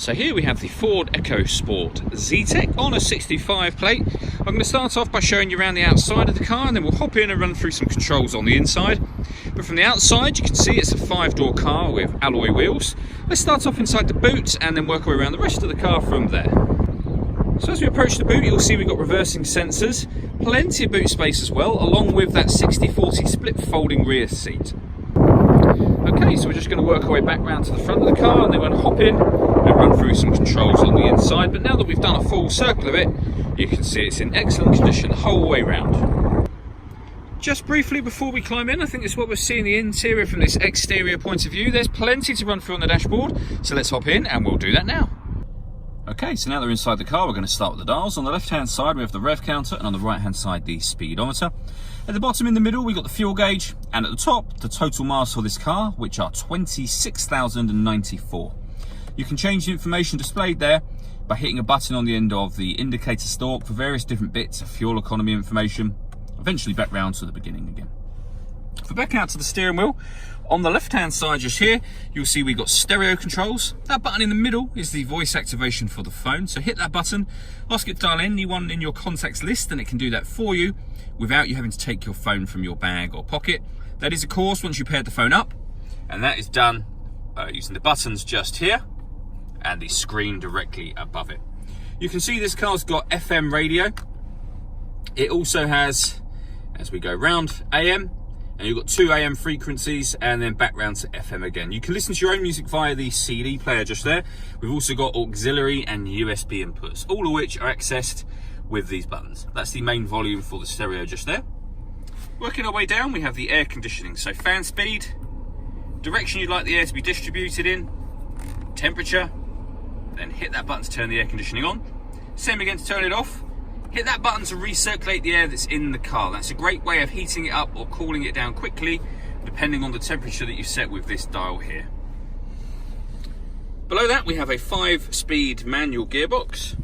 So here we have the Ford Ecosport Z-Tech on a 65 plate. I'm going to start off by showing you around the outside of the car, and then we'll hop in and run through some controls on the inside. But from the outside you can see it's a 5-door car with alloy wheels. Let's start off inside the boot and then work our way around the rest of the car from there. So as we approach the boot, you'll see we've got reversing sensors, plenty of boot space as well, along with that 60/40 split folding rear seat. Okay, so we're just going to work our way back round to the front of the car, and then we're going to hop in and run through some controls on the inside. But now that we've done a full circle of it, you can see it's in excellent condition the whole way round. Just briefly before we climb in, I think this is what we're seeing the interior from this exterior point of view. There's plenty to run through on the dashboard, so let's hop in and we'll do that now. Okay, so now that we're inside the car, we're going to start with the dials. On the left-hand side, we have the rev counter, and on the right-hand side, the speedometer. At the bottom in the middle, we've got the fuel gauge, and at the top, the total miles for this car, which are 26,094. You can change the information displayed there by hitting a button on the end of the indicator stalk for various different bits of fuel economy information, eventually back round to the beginning again. If we back out to the steering wheel, on the left-hand side just here, you'll see we've got stereo controls. That button in the middle is the voice activation for the phone. So hit that button, ask it to dial anyone in your contacts list, and it can do that for you without you having to take your phone from your bag or pocket. That is, of course, once you paired the phone up, and that is done using the buttons just here and the screen directly above it. You can see this car's got FM radio. It also has, as we go round, AM. And you've got 2 AM frequencies and then back round to FM again. You can listen to your own music via the CD player just there. We've also got auxiliary and USB inputs, all of which are accessed with these buttons. That's the main volume for the stereo just there. Working our way down, we have the air conditioning. So fan speed, direction you'd like the air to be distributed in, temperature, then hit that button to turn the air conditioning on. Same again to turn it off. Hit that button to recirculate the air that's in the car. That's a great way of heating it up or cooling it down quickly, depending on the temperature that you set with this dial here. Below that, we have a 5-speed manual gearbox,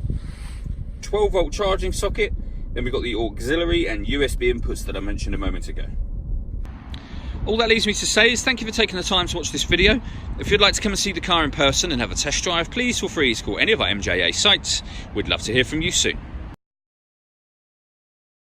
12-volt charging socket, then we've got the auxiliary and USB inputs that I mentioned a moment ago. All that leaves me to say is thank you for taking the time to watch this video. If you'd like to come and see the car in person and have a test drive, please feel free to call any of our MJA sites. We'd love to hear from you soon.